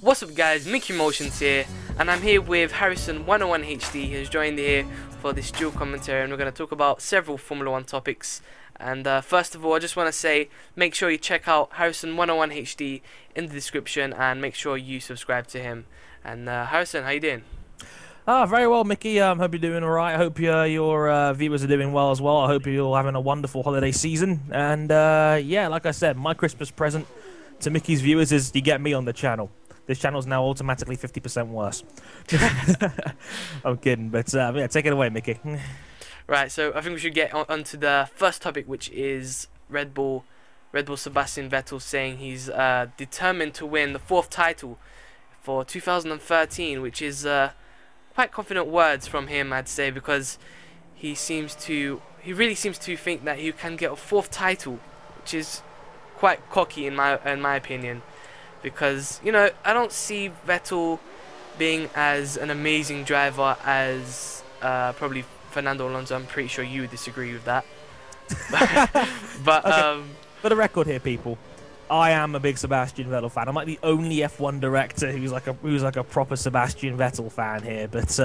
What's up guys, MickeyMoTionZ here, and I'm here with Harrison 101 HD, who's joined here for this dual commentary, and we're going to talk about several Formula 1 topics. And first of all, I just want to say, make sure you check out Harrison 101 HD in the description, and make sure you subscribe to him. And Harrison, how you doing? Very well, Mickey. Hope you're doing all right. I hope your viewers are doing well as well. I hope you're all having a wonderful holiday season. And yeah, like I said, my Christmas present to Mickey's viewers is you get me on the channel. This channel's now automatically 50% worse. I'm kidding, but yeah, take it away, Mickey. Right, so I think we should get onto the first topic, which is Red Bull Sebastian Vettel saying he's determined to win the 4th title for 2013, which is quite confident words from him, I'd say, because he really seems to think that he can get a 4th title, which is quite cocky in my opinion, because I don't see Vettel being as an amazing driver as probably Fernando Alonso. I'm pretty sure you would disagree with that. But okay. For the record here, people, I am a big Sebastian Vettel fan. I'm like the only F1 director who's like a proper Sebastian Vettel fan here. But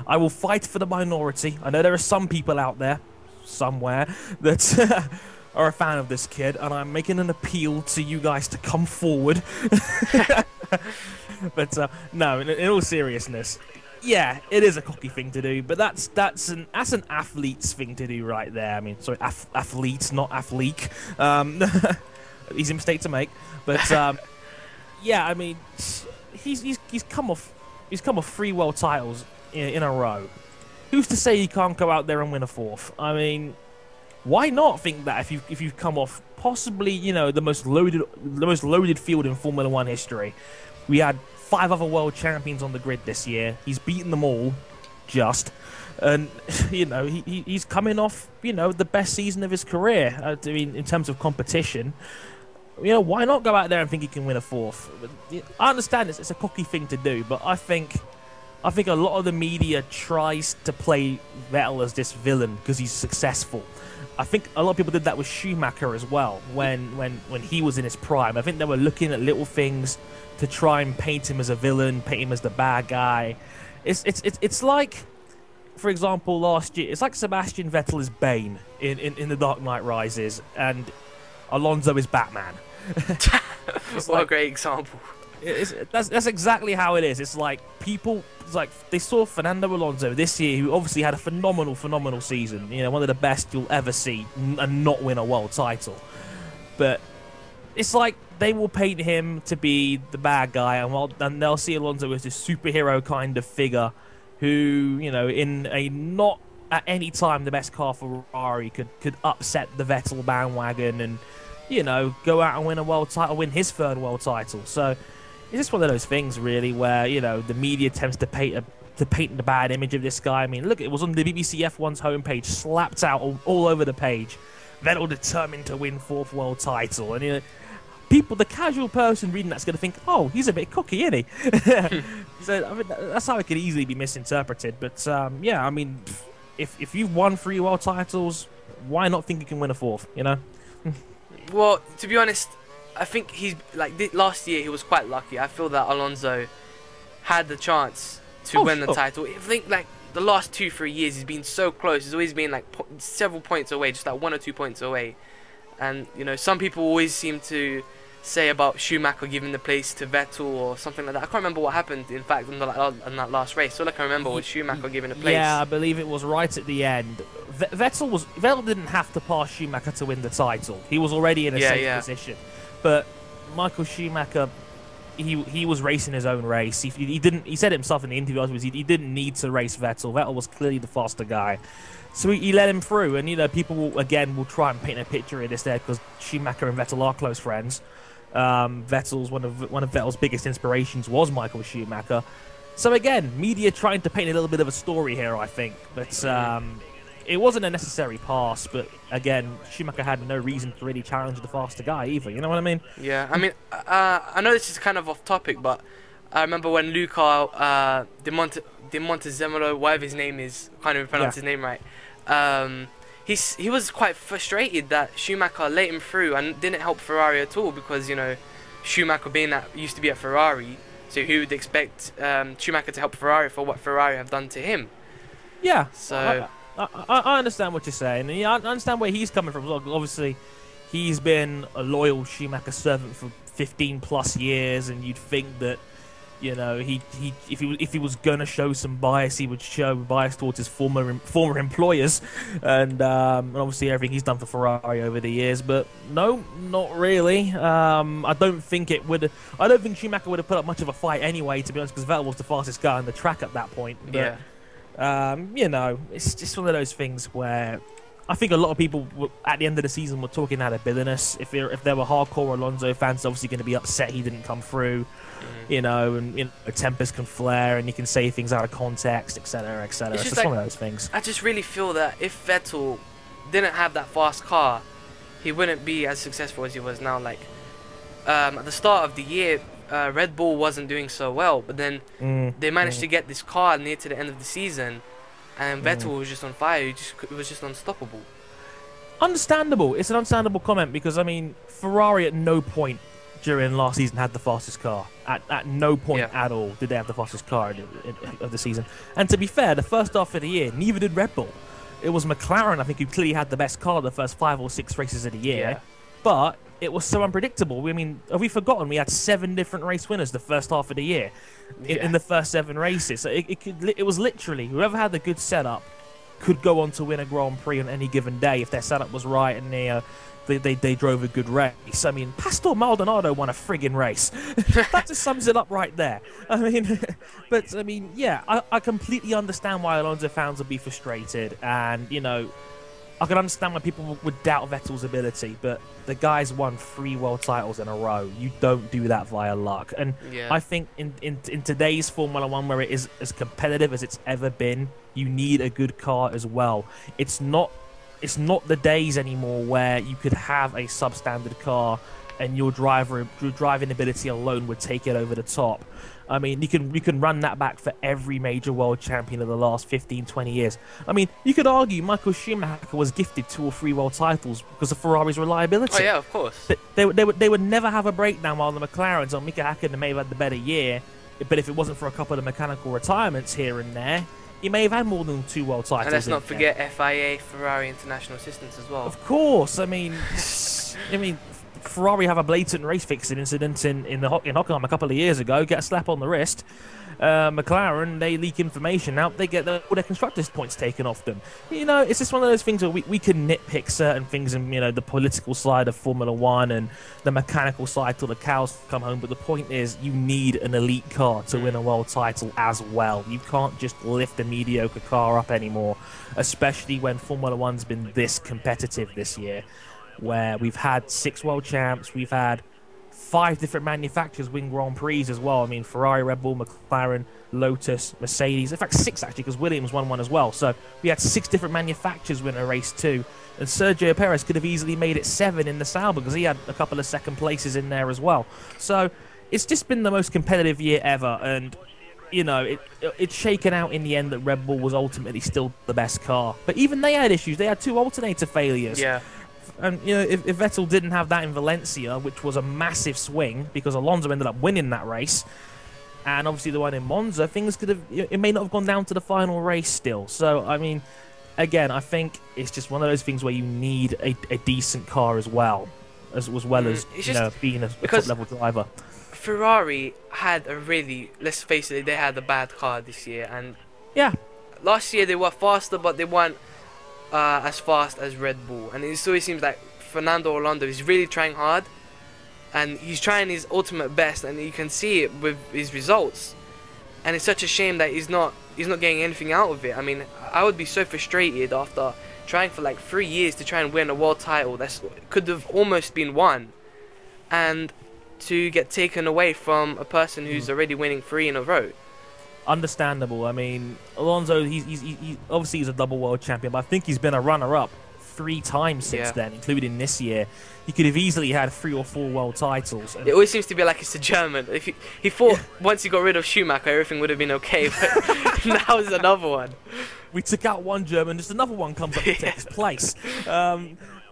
I will fight for the minority. I know there are some people out there, somewhere, that are a fan of this kid, and I'm making an appeal to you guys to come forward. But no, in all seriousness, yeah, it is a cocky thing to do, but that's an athlete's thing to do right there. I mean, sorry, athletes, not athlete. Easy mistake to make, but yeah, I mean, he's come off 3 world titles in a row. Who's to say he can't go out there and win a 4th? I mean, why not think that if you've come off possibly the most loaded field in Formula 1 history? We had 5 other world champions on the grid this year. He's beaten them all, and he's coming off the best season of his career. I mean, in terms of competition, why not go out there and think he can win a 4th? I understand it's a cocky thing to do, but I think a lot of the media tries to play Vettel as this villain because he's successful. I think a lot of people did that with Schumacher as well when he was in his prime. I think they were looking at little things to try and paint him as a villain, paint him as the bad guy. It's like, for example, last year, it's like Sebastian Vettel is Bane in The Dark Knight Rises, and Alonso is Batman. What a great example. That's exactly how it is. It's like they saw Fernando Alonso this year, who obviously had a phenomenal season. One of the best you'll ever see, and not win a world title. But it's like they will paint him to be the bad guy, and they'll see Alonso as this superhero kind of figure, who in a not at any time the best car for Ferrari could upset the Vettel bandwagon and go out and win a world title, win his 3rd world title. So it's just one of those things, really, where the media tends to paint the bad image of this guy. I mean, look, it was on the BBC F1's homepage, slapped out all over the page. Vettel determined to win 4th world title, and people, the casual person reading that's going to think, oh, he's a bit cocky, isn't he? So I mean, that's how it could easily be misinterpreted. But yeah, I mean, if you've won 3 world titles, why not think you can win a 4th? Well, to be honest, I think he's last year he was quite lucky. I feel that Alonso had the chance to win the title. I think the last 2-3 years he's been so close. He's always been several points away, just 1 or 2 points away. And some people always seem to say about Schumacher giving the place to Vettel or something like that. I can't remember what happened, in fact, in that last race. All I can remember was Schumacher giving the place. Yeah, I believe it was right at the end. Vettel didn't have to pass Schumacher to win the title. He was already in a safe position. But Michael Schumacher, he was racing his own race. He didn't. He said it himself in the interview afterwards. He didn't need to race Vettel. Vettel was clearly the faster guy, so he let him through. And people will try and paint a picture of this there because Schumacher and Vettel are close friends. Vettel's one of Vettel's biggest inspirations was Michael Schumacher. So again, media trying to paint a little bit of a story here, I think, but it wasn't a necessary pass. But again, Schumacher had no reason to really challenge the faster guy either. You know what I mean? Yeah, I mean, I know this is kind of off topic, but I remember when Luca de Montezemolo, whatever his name is, I can't even pronounce his name right. He was quite frustrated that Schumacher let him through and didn't help Ferrari at all, because Schumacher, being that used to be at Ferrari, So who would expect Schumacher to help Ferrari for what Ferrari have done to him? Yeah. So I understand what you're saying, and yeah, I understand where he's coming from. Look, obviously, he's been a loyal Schumacher servant for 15 plus years, and you'd think that, you know, if he was gonna show some bias, he would show bias towards his former employers, and obviously everything he's done for Ferrari over the years. But no, not really. I don't think Schumacher would have put up much of a fight anyway, to be honest, because Vettel was the fastest guy on the track at that point. But, yeah. you know, it's just one of those things where I think a lot of people at the end of the season were talking out of bitterness. If there were hardcore Alonso fans, obviously going to be upset he didn't come through. You know, and tempers can flare, and you can say things out of context, etc., etc. It's just like, one of those things. I just really feel that if Vettel didn't have that fast car, he wouldn't be as successful as he was now. Like at the start of the year, Red Bull wasn't doing so well, but then they managed to get this car near to the end of the season, and Vettel was just on fire. It was just unstoppable. Understandable. It's an understandable comment because, I mean, Ferrari at no point during last season had the fastest car. At no point at all did they have the fastest car of the season. And to be fair, the first half of the year, neither did Red Bull. It was McLaren, I think, who clearly had the best car the first 5 or 6 races of the year. Yeah. But it was so unpredictable. I mean, have we forgotten we had 7 different race winners the first half of the year in the first 7 races? So it was literally whoever had the good setup could go on to win a Grand Prix on any given day if their setup was right and they drove a good race. I mean, Pastor Maldonado won a friggin' race. That just sums it up right there. I mean, but I mean, yeah, I completely understand why Alonso fans would be frustrated, and you know, I can understand why people would doubt Vettel's ability, but the guy's won 3 world titles in a row. You don't do that via luck. And I think in today's Formula 1, where it is as competitive as it's ever been, you need a good car as well. It's not the days anymore where you could have a substandard car and your driving ability alone would take it over the top. I mean, you can run that back for every major world champion of the last 15, 20 years. I mean, you could argue Michael Schumacher was gifted 2 or 3 world titles because of Ferrari's reliability. Oh yeah, of course. They would never have a breakdown while the McLarens or Mika Hakkinen may have had the better year, but if it wasn't for a couple of mechanical retirements here and there, he may have had more than 2 world titles. And let's not forget FIA, Ferrari International Assistance as well. Of course, I mean, Ferrari have a blatant race fixing incident in Hockenheim a couple of years ago. Get a slap on the wrist. McLaren, they leak information out. They get all their constructors' points taken off them. You know, it's just one of those things where we can nitpick certain things in, you know, the political side of Formula 1 and the mechanical side till the cows come home. But the point is, you need an elite car to win a world title as well. You can't just lift a mediocre car up anymore, especially when Formula 1's been this competitive this year, where we've had 6 world champs, we've had 5 different manufacturers win Grand Prix as well. I mean, Ferrari, Red Bull, McLaren, Lotus, Mercedes. In fact, 6 actually, because Williams won one as well. So we had 6 different manufacturers win a race too. And Sergio Perez could have easily made it 7 in the Sauber because he had a couple of second places in there as well. So it's just been the most competitive year ever. And, you know, it's shaken out in the end that Red Bull was ultimately still the best car. But even they had issues. They had 2 alternator failures. Yeah. And, you know, if Vettel didn't have that in Valencia, which was a massive swing because Alonso ended up winning that race, and obviously the one in Monza, things could have, it may not have gone down to the final race still. So, I mean, again, I think it's just one of those things where you need a decent car as well as you know, being a top-level driver. Ferrari had a really, let's face it, they had a bad car this year, and yeah, last year they were faster, but they weren't as fast as Red Bull. And it always seems like Fernando Alonso is really trying hard, and he's trying his ultimate best, and you can see it with his results. And it's such a shame that he's not getting anything out of it. I mean, I would be so frustrated after trying for like 3 years to try and win a world title that could have almost been won, and to get taken away from a person who's already winning 3 in a row. Understandable. I mean, Alonso, he obviously he's a double world champion, but I think he's been a runner-up 3 times since then, including this year. He could have easily had 3 or 4 world titles. It always seems to be like it's a German. If he thought once he got rid of Schumacher, everything would have been okay, but now is another one. We took out one German, just another one comes up to take his place.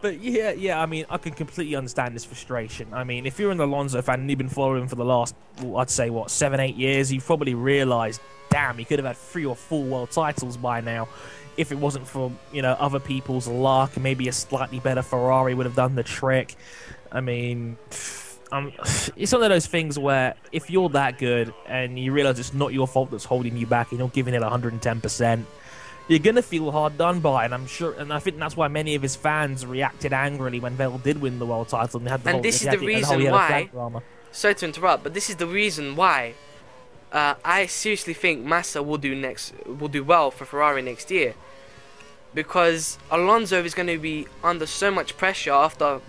But yeah, I mean, I can completely understand this frustration. I mean, if you're an Alonso fan and you've been following him for the last, well, I'd say, what, 7, 8 years, you've probably realised, damn, he could have had 3 or 4 world titles by now. If it wasn't for, other people's luck, maybe a slightly better Ferrari would have done the trick. I mean, it's one of those things where if you're that good and you realise it's not your fault that's holding you back and you're giving it 110%, you're going to feel hard done by, and I'm sure, and I think that's why many of his fans reacted angrily when Vettel did win the world title. And they had the And whole, this is had the the whole reason yellow why, flag drama. sorry to interrupt, but this is the reason why I seriously think Massa will do well for Ferrari next year. Because Alonso is going to be under so much pressure after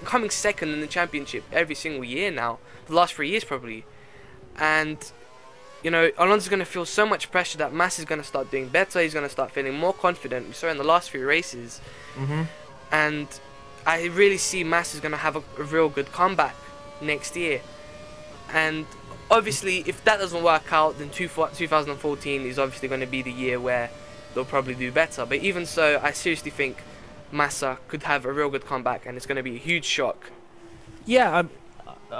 coming second in the championship every single year now, the last 3 years probably. And Alonso's going to feel so much pressure that Massa is going to start doing better. He's going to start feeling more confident. We saw in the last few races. And I really see Massa is going to have a real good comeback next year. And obviously, if that doesn't work out, then 2014 is obviously going to be the year where they'll probably do better. But even so, I seriously think Massa could have a real good comeback, and it's going to be a huge shock. Yeah,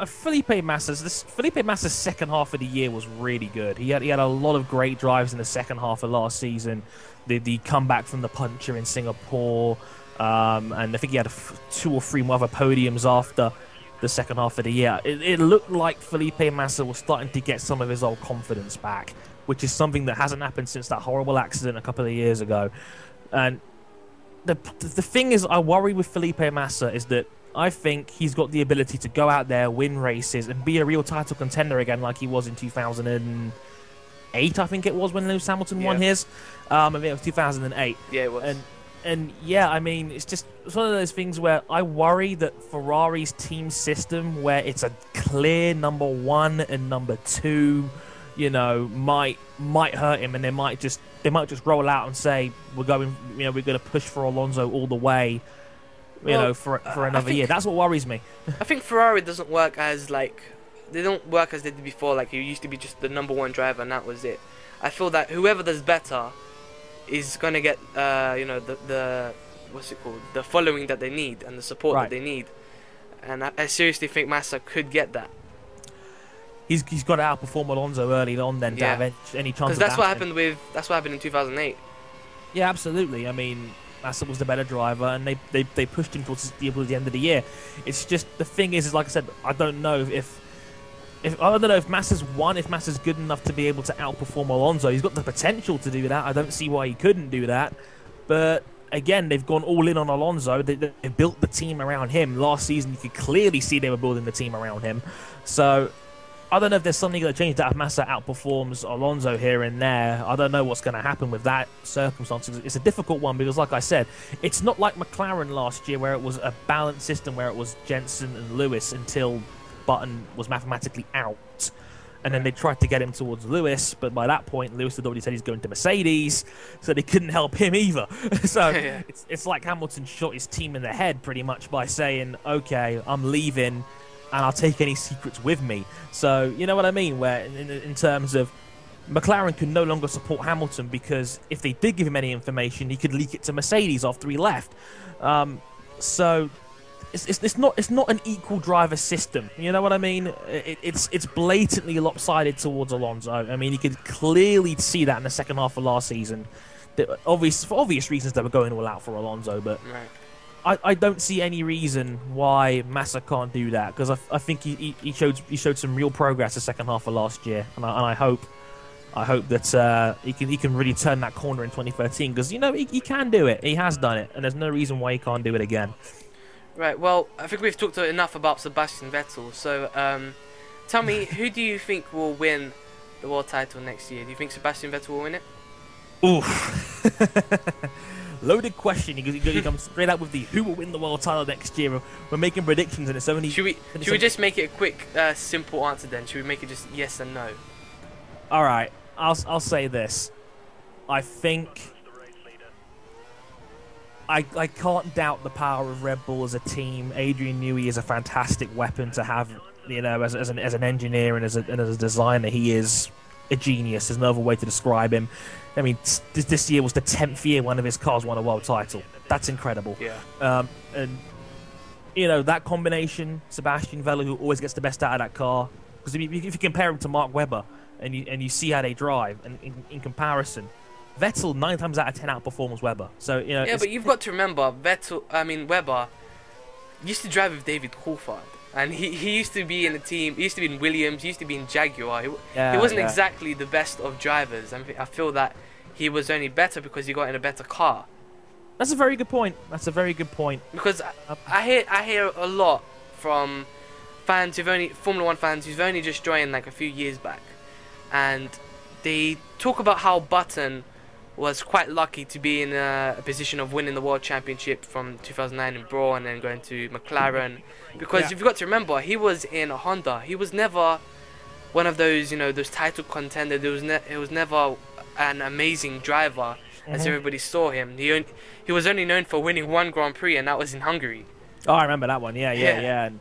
Felipe Massa's second half of the year was really good. He had a lot of great drives in the second half of last season. The comeback from the puncher in Singapore, and I think he had 2 or 3 other podiums after the second half of the year. It looked like Felipe Massa was starting to get some of his old confidence back, which is something that hasn't happened since that horrible accident a couple of years ago. And the thing is, I worry with Felipe Massa is that I think he's got the ability to go out there, win races, and be a real title contender again like he was in 2008, I think it was, when Lewis Hamilton won his. I think it was 2008. Yeah, it was. And yeah, I mean, it's one of those things where I worry that Ferrari's team system, where it's a clear number 1 and number 2, might hurt him, and they might just roll out and say we're going to push for Alonso all the way, for another year. That's what worries me. I think Ferrari doesn't work as they don't work as they did before. Like, you used to be just the number 1 driver and that was it. I feel that whoever does better is going to get the what's it called, the following that they need and the support that they need. And I seriously think Massa could get that. He's got to outperform Alonso early on then to have any chance. Because that's what happened in 2008. Yeah, absolutely. I mean, Massa was the better driver, and they pushed him towards the end of the year. It's just, the thing is like I said, I don't know if Massa's good enough to be able to outperform Alonso. He's got the potential to do that. I don't see why he couldn't do that. But again, they've gone all in on Alonso. They built the team around him. Last season, you could clearly see they were building the team around him. So I don't know if there's something going to change that if Massa outperforms Alonso here and there. I don't know what's going to happen with that circumstance. It's a difficult one because, like I said, it's not like McLaren last year where it was a balanced system where it was Jensen and Lewis until Button was mathematically out. And then they tried to get him towards Lewis, but by that point, Lewis had already said he's going to Mercedes, so they couldn't help him either. So it's like Hamilton shot his team in the head pretty much by saying, okay, I'm leaving, and I'll take any secrets with me. So, you know what I mean? Where in terms of McLaren could no longer support Hamilton because if they did give him any information, he could leak it to Mercedes after he left. So it's not an equal driver system. You know what I mean? It's blatantly lopsided towards Alonso. I mean, you could clearly see that in the second half of last season. For obvious reasons, they were going all out for Alonso, but I don't see any reason why Massa can't do that because I think he showed some real progress the second half of last year, and I hope that he can really turn that corner in 2013 because he can do it. He has done it, and there's no reason why he can't do it again. Right. Well, I think we've talked enough about Sebastian Vettel. So, tell me, who do you think will win the world title next year? Do you think Sebastian Vettel will win it? Oof. Loaded question. You come straight out with the who will win the world title next year. We're making predictions, and it's only. Should we just make it a quick, simple answer then? Should we make it just yes and no? All right. I'll say this. I think. I can't doubt the power of Red Bull as a team. Adrian Newey is a fantastic weapon to have, as an engineer and as a designer. He is a genius. There's no other way to describe him. I mean, this year was the 10th year one of his cars won a world title. That's incredible. Yeah. And you know, that combination, Sebastian Vettel, who always gets the best out of that car. Because if you compare him to Mark Webber and you see how they drive, and in comparison, Vettel 9 times out of 10 outperforms Webber. So you know. Yeah, but you've got to remember, Webber used to drive with David Coulthard, and he used to be in a team. He used to be in Williams. He used to be in Jaguar. He wasn't exactly the best of drivers. I feel that he was only better because he got in a better car. That's a very good point. That's a very good point. Because I hear a lot from fans Formula One fans who've only just joined like a few years back, and they talk about how Button was quite lucky to be in a position of winning the World Championship from 2009 in Brawl and then going to McLaren. Because you've got to remember, he was in a Honda. He was never one of those, those title contenders. It was never an amazing driver as everybody saw him. He was only known for winning one Grand Prix, and that was in Hungary. Oh, I remember that one. Yeah. And,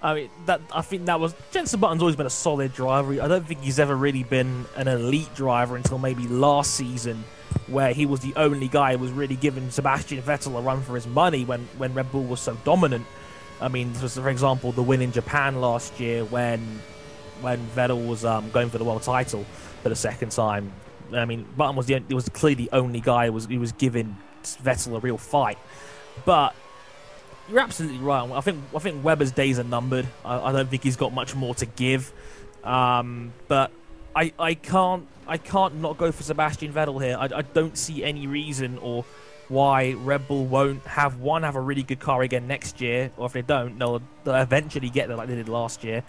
I mean, I think that was Jenson Button's always been a solid driver. I don't think he's ever really been an elite driver until maybe last season, where he was the only guy who was really giving Sebastian Vettel a run for his money when Red Bull was so dominant. I mean, for example, the win in Japan last year when Vettel was going for the world title for the second time. I mean, Button was clearly the only guy who was giving Vettel a real fight. But you're absolutely right. I think Webber's days are numbered. I don't think he's got much more to give. But I can't not go for Sebastian Vettel here. I don't see any reason or why Red Bull won't have a really good car again next year, or if they don't, they'll eventually get there like they did last year.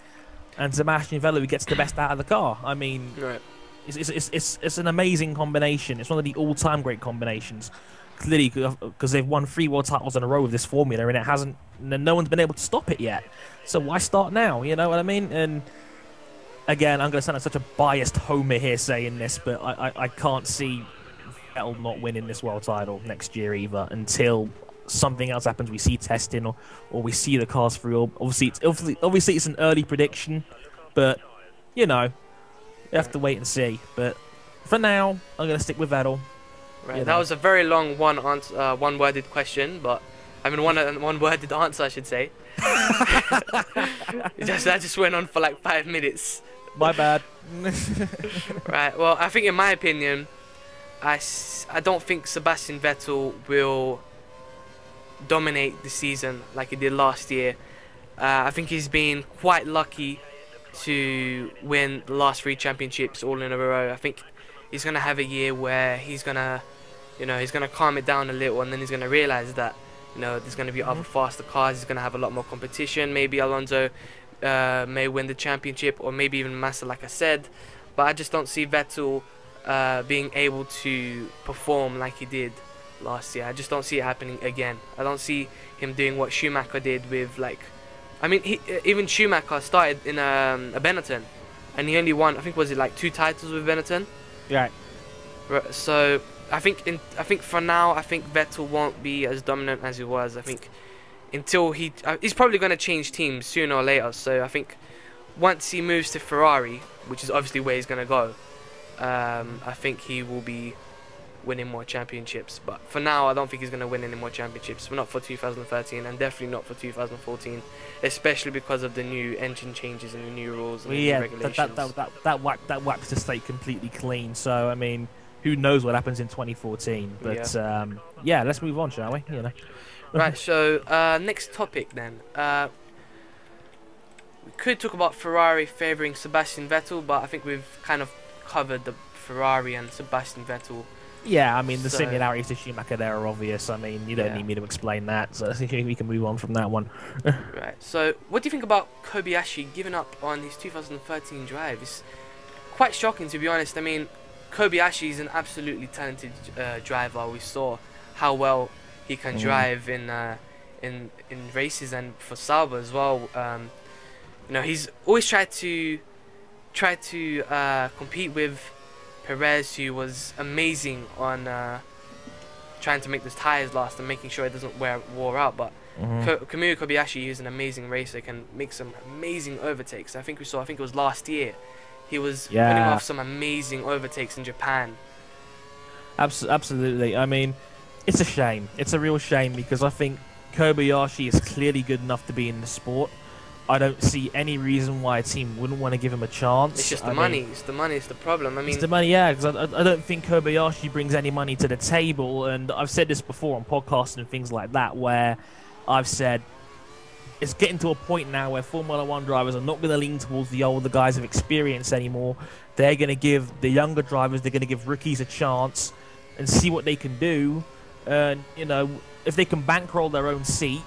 And Sebastian Vettel, who gets the best out of the car. I mean, right. It's an amazing combination. It's one of the all-time great combinations. Clearly, because they've won 3 world titles in a row with this formula, and no one's been able to stop it yet. So why start now? You know what I mean? And again, I'm going to sound like such a biased homer here saying this, but I can't see Vettel not winning this world title next year either until something else happens. We see testing or we see the cars through. Obviously, it's an early prediction, but you know. You have to wait and see, but for now, I'm going to stick with Vettel. Right, that was a very long one-worded question, but I mean one-worded answer, I should say. That just went on for like 5 minutes. My bad. Right. Well, I think in my opinion, I don't think Sebastian Vettel will dominate the season like he did last year. I think he's been quite lucky to win the last 3 championships all in a row. I think he's gonna have a year where he's gonna calm it down a little, and then he's gonna realize that there's gonna be other faster cars. He's gonna have a lot more competition. Maybe Alonso may win the championship, or maybe even Massa, like I said. But I just don't see Vettel being able to perform like he did last year. I just don't see it happening again. I don't see him doing what Schumacher did with even Schumacher started in a Benetton, and he only won, I think, was it like 2 titles with Benetton? Right. So I think for now, I think Vettel won't be as dominant as he was. I think until he's probably going to change teams sooner or later. So I think once he moves to Ferrari, which is obviously where he's going to go, I think he will be winning more championships. But for now, I don't think he's going to win any more championships. Not for 2013, and definitely not for 2014, especially because of the new engine changes and the new rules and the new regulations. That wipes the slate completely clean. So I mean, who knows what happens in 2014? But yeah, let's move on, shall we? Right. So next topic then. We could talk about Ferrari favouring Sebastian Vettel, but I think we've kind of covered the Ferrari and Sebastian Vettel. Yeah, I mean, the similarities to Schumacher there are obvious. I mean, you don't need me to explain that, so I think we can move on from that one. Right, so what do you think about Kobayashi giving up on his 2013 drive? It's quite shocking, to be honest. I mean, Kobayashi is an absolutely talented driver. We saw how well he can drive in races and for Sauber as well. He's always tried to compete with Perez, who was amazing on trying to make those tires last and making sure it doesn't wore out. But Kamui Kobayashi is an amazing racer, can make some amazing overtakes. I think it was last year He was putting off some amazing overtakes in Japan. Absolutely. I mean, it's a shame. It's a real shame because I think Kobayashi is clearly good enough to be in the sport. I don't see any reason why a team wouldn't want to give him a chance. It's just the money. It's the money. It's the problem. I mean, it's the money, yeah, because I don't think Kobayashi brings any money to the table. And I've said this before on podcasts and things like that, where I've said it's getting to a point now where Formula One drivers are not going to lean towards the older guys of experience anymore. They're going to give the younger drivers, they're going to give rookies a chance and see what they can do. And, you know, if they can bankroll their own seat,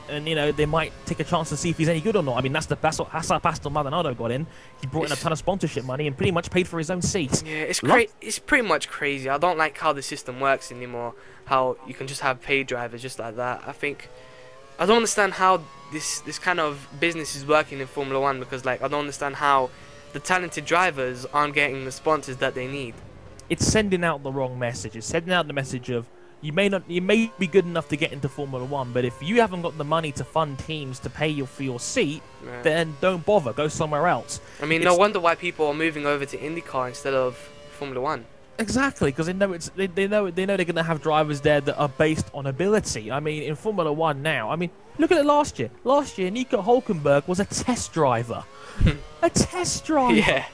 and, you know, they might take a chance to see if he's any good or not. I mean, that's what Pastor Maldonado got in. He brought in a ton of sponsorship money and pretty much paid for his own seat. Yeah, it's pretty much crazy. I don't like how the system works anymore, how you can just have paid drivers just like that. I don't understand how this kind of business is working in Formula One, because, like, I don't understand how the talented drivers aren't getting the sponsors that they need. It's sending out the wrong message. It's sending out the message of, you may be good enough to get into Formula One, but if you haven't got the money to fund teams to pay you for your seat, then don't bother. Go somewhere else. I mean, no wonder why people are moving over to IndyCar instead of Formula One. Exactly, because they know they're going to have drivers there that are based on ability. I mean, in Formula One now, I mean, look at it last year. Last year, Nico Hülkenberg was a test driver. A test driver. Yeah.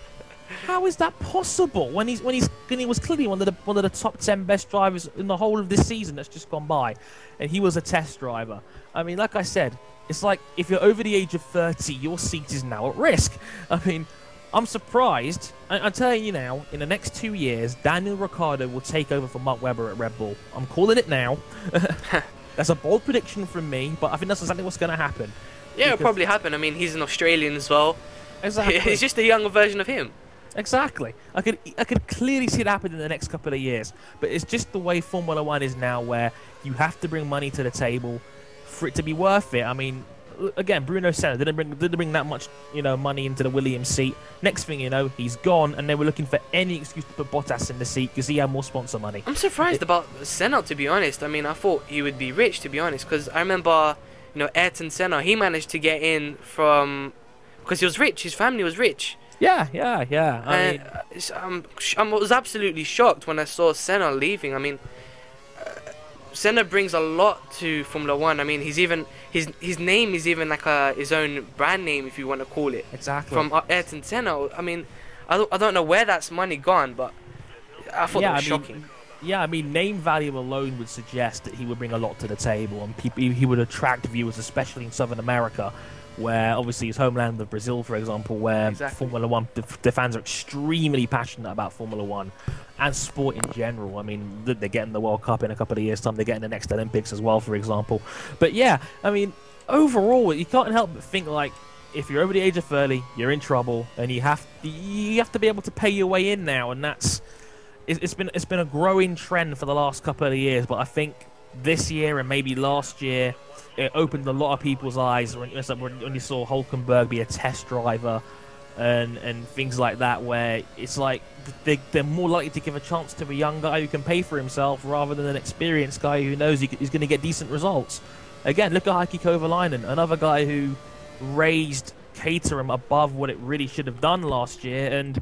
How is that possible when he was clearly one of the top 10 best drivers in the whole of this season that's just gone by, and he was a test driver? I mean, like I said, it's like if you're over the age of 30, your seat is now at risk. I mean, I'm surprised. I'm telling you now, in the next 2 years, Daniel Ricciardo will take over for Mark Webber at Red Bull. I'm calling it now. That's a bold prediction from me, but I think that's exactly what's going to happen. Yeah, it'll probably happen. I mean, he's an Australian as well. Exactly. He's just a younger version of him. Exactly. I could clearly see it happen in the next couple of years. But it's just the way Formula One is now, where you have to bring money to the table for it to be worth it. I mean, again, Bruno Senna didn't bring that much, you know, money into the Williams seat. Next thing you know, he's gone, and they were looking for any excuse to put Bottas in the seat because he had more sponsor money. I'm surprised about Senna, to be honest. I mean, I thought he would be rich, to be honest, because I remember, you know, Ayrton Senna, he managed to get in because he was rich. His family was rich. Yeah. I was absolutely shocked when I saw Senna leaving. I mean, Senna brings a lot to Formula One. I mean, his name is even like his own brand name, if you want to call it. Exactly. From Ayrton Senna. I mean, I don't know where that's money gone, but I thought that was shocking. Yeah, I mean, name value alone would suggest that he would bring a lot to the table, and he would attract viewers, especially in Southern America, where obviously his homeland of Brazil, for example, where Formula One, the fans are extremely passionate about Formula One and sport in general. I mean, they're getting the World Cup in a couple of years' time. They're getting the next Olympics as well, for example. But yeah, I mean, overall, you can't help but think, like, if you're over the age of 30, you're in trouble, and you have to be able to pay your way in now, and it's been a growing trend for the last couple of years. But I think this year and maybe last year, it opened a lot of people's eyes when you saw Hülkenberg be a test driver and things like that, where it's like they're more likely to give a chance to a young guy who can pay for himself rather than an experienced guy who knows he's going to get decent results. Again, look at Heikki Kovalainen, another guy who raised Caterham above what it really should have done last year, and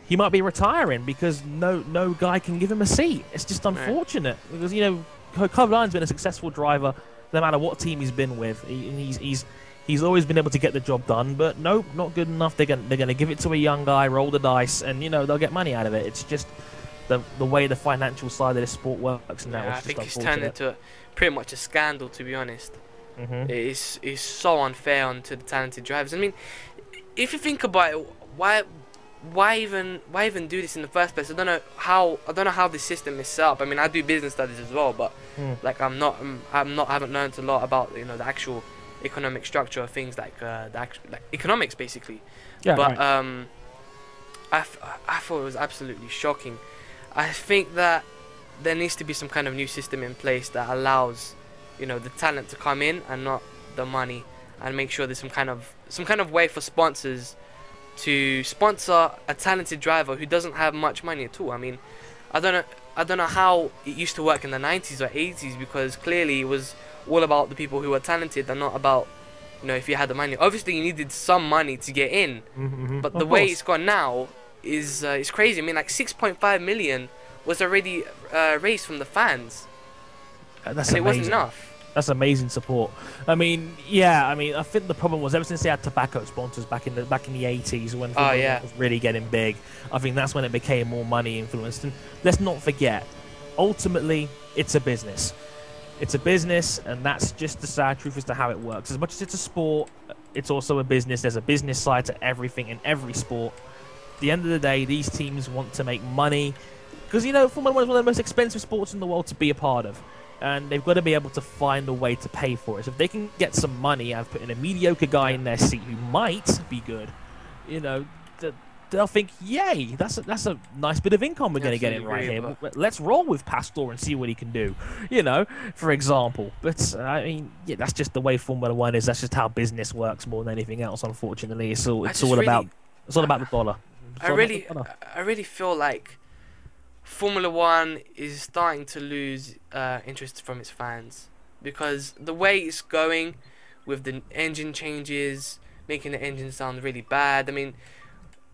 he might be retiring because no guy can give him a seat. It's just unfortunate because, you know, Kovalainen's been a successful driver no matter what team he's been with. He's always been able to get the job done, but nope, not good enough. They're gonna give it to a young guy, roll the dice, and, you know, they'll get money out of it. It's just the way the financial side of this sport works now. Yeah, I think it's turned into pretty much a scandal, to be honest. It's so unfair onto the talented drivers. I mean, if you think about it, why even do this in the first place? I don't know how this system is set up. I mean, I do business studies as well, but like I haven't learned a lot about, you know, the actual economic structure of things, like like economics basically. Yeah, but right. I thought it was absolutely shocking. I think that there needs to be some kind of new system in place that allows, you know, the talent to come in and not the money, and make sure there's some kind of way for sponsors to sponsor a talented driver who doesn't have much money at all. I mean, I don't know how it used to work in the 90s or 80s, because clearly it was all about the people who were talented and not about You know, if you had the money, obviously you needed some money to get in, but the Of way course. it's gone now is crazy. I mean, like 6.5 million was already raised from the fans, That's and it wasn't amazing. enough. That's amazing support. I mean, yeah. I mean, I think the problem was ever since they had tobacco sponsors back in the 80s when Oh Formula 1 yeah, was really getting big. I think that's when it became more money influenced. And let's not forget, ultimately, it's a business. It's a business, and that's just the sad truth as to how it works. As much as it's a sport, it's also a business. There's a business side to everything in every sport. At the end of the day, these teams want to make money because, you know, Formula 1 is one of the most expensive sports in the world to be a part of. And they've got to be able to find a way to pay for it. So if they can get some money out of putting a mediocre guy in their seat who might be good, you know, they'll think, yay, that's a nice bit of income we're going to get in right here. Let's roll with Pastor and see what he can do, you know, for example. But, I mean, yeah, that's just the way Formula 1 is. That's just how business works more than anything else, unfortunately. It's all about the dollar. I really feel like Formula 1 is starting to lose interest from its fans, because the way it's going with the engine changes, making the engine sound really bad. I mean,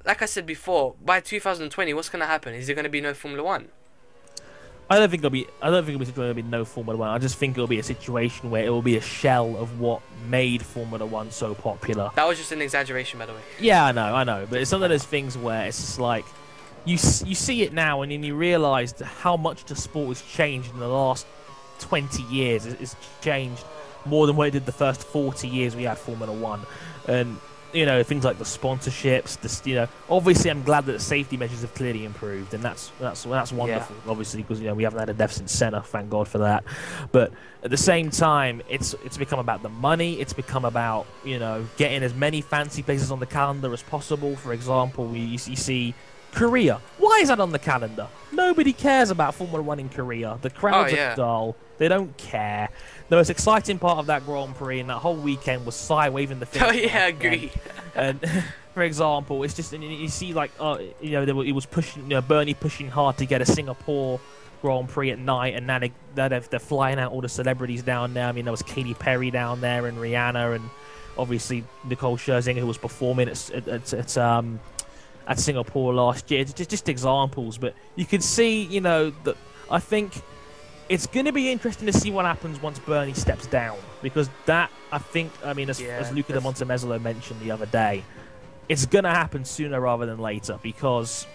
like I said before, by 2020, what's going to happen? Is there going to be no Formula 1? I don't think it'll be a situation where there'll be no Formula 1. I just think it'll be a situation where it will be a shell of what made Formula 1 so popular. That was just an exaggeration, by the way. Yeah, I know. But it's one of those things where it's just like, you see it now, and then you realise how much the sport has changed in the last 20 years. It's changed more than what it did the first 40 years we had Formula 1. And, you know, things like the sponsorships, you know, obviously I'm glad that the safety measures have clearly improved, and that's wonderful, Yeah. obviously, because, you know, we haven't had a death since Senna, thank God for that. But at the same time, it's become about the money. It's become about, you know, getting as many fancy places on the calendar as possible. For example, you see Korea. Why is that on the calendar? Nobody cares about Formula 1 in Korea. The crowds are dull. They don't care. The most exciting part of that Grand Prix and that whole weekend was Sai waving the finish. Oh yeah, I agree. And for example, it's just, and you see, like, you know, he was pushing, you know, Bernie pushing hard to get a Singapore Grand Prix at night, and now they're flying out all the celebrities down there. I mean, there was Katy Perry down there, and Rihanna, and obviously Nicole Scherzinger, who was performing at Singapore last year. Just examples, but you can see, you know, that I think it's going to be interesting to see what happens once Bernie steps down, because that, I think, I mean, as Luca de Montemezolo mentioned the other day, it's going to happen sooner rather than later, because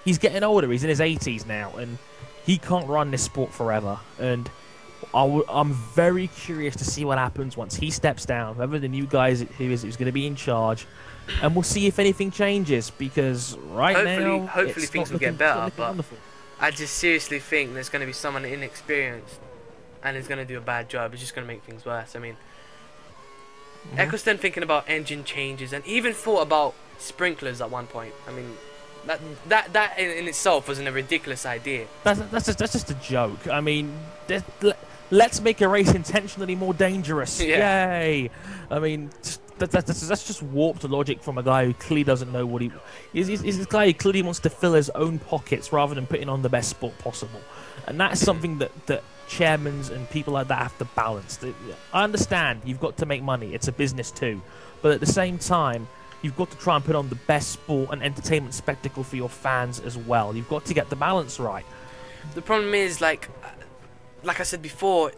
he's getting older. He's in his 80s now, and he can't run this sport forever. And I'm very curious to see what happens once he steps down, whoever the new guy is who's going to be in charge. And we'll see if anything changes, because hopefully things will get better. But wonderful. I just seriously think there's going to be someone inexperienced, and is going to do a bad job. It's just going to make things worse. I mean, Eccleston thinking about engine changes, and even thought about sprinklers at one point. I mean, that in itself wasn't a ridiculous idea. That's just a joke. I mean, let's make a race intentionally more dangerous. Yeah. Yay! I mean, that's just warped logic from a guy who clearly doesn't know what he's this guy who clearly wants to fill his own pockets rather than putting on the best sport possible. And that's something that chairmen and people like that have to balance. I understand you've got to make money. It's a business too. But at the same time, you've got to try and put on the best sport and entertainment spectacle for your fans as well. You've got to get the balance right. The problem is, like I said before,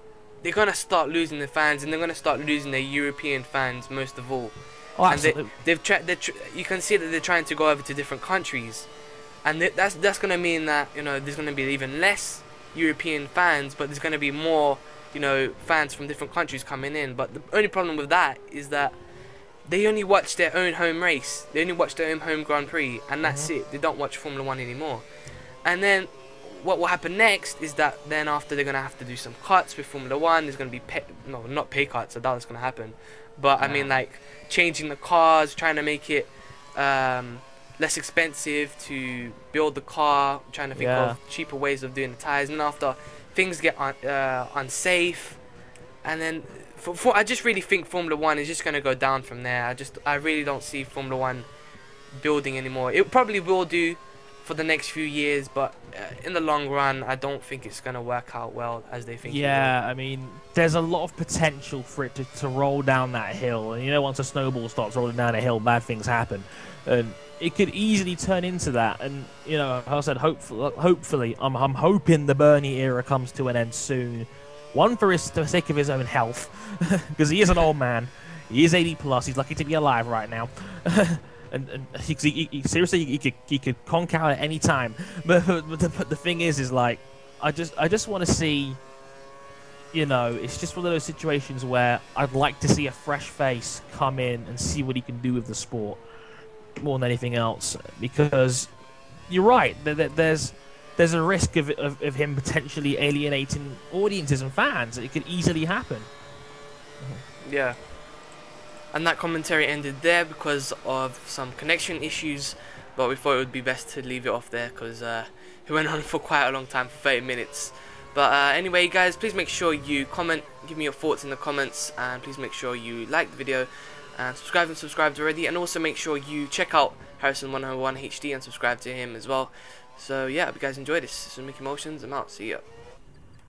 they're gonna start losing the fans, and they're gonna start losing their European fans most of all. Oh, absolutely. And you can see that they're trying to go over to different countries, and that's gonna mean that, you know, there's gonna be even less European fans, but there's gonna be more, you know, fans from different countries coming in. But the only problem with that is that they only watch their own home race. They only watch their own home Grand Prix, and that's it. They don't watch Formula 1 anymore. And then what will happen next is that then after they're going to have to do some cuts with Formula 1. There's going to be not pay cuts. I doubt that's going to happen. But I mean, like, changing the cars, trying to make it less expensive to build the car, trying to think of cheaper ways of doing the tires. And after things get unsafe, and then I just really think Formula 1 is just going to go down from there. I really don't see Formula 1 building anymore. It probably will do for the next few years, but in the long run, I don't think it's going to work out well as they think. Yeah, I mean, there's a lot of potential for it to roll down that hill. And you know, once a snowball starts rolling down a hill, bad things happen. And it could easily turn into that. And, you know, like I said, hopefully, I'm hoping the Bernie era comes to an end soon. One, for the sake of his own health, because he is an old man. He is 80 plus. He's lucky to be alive right now. And seriously, he could conk out at any time. But the thing is like, I just want to see, you know, it's just one of those situations where I'd like to see a fresh face come in and see what he can do with the sport more than anything else. Because you're right, there's a risk of him potentially alienating audiences and fans. It could easily happen. Yeah. And that commentary ended there because of some connection issues, but we thought it would be best to leave it off there because it went on for quite a long time, for 30 minutes. But anyway, guys, please make sure you comment, give me your thoughts in the comments, and please make sure you like the video and subscribe if subscribed already, and also make sure you check out Harrison101 HD and subscribe to him as well. So yeah, I hope you guys enjoyed this. This is MickeyMoTionZ. I'm out. See ya.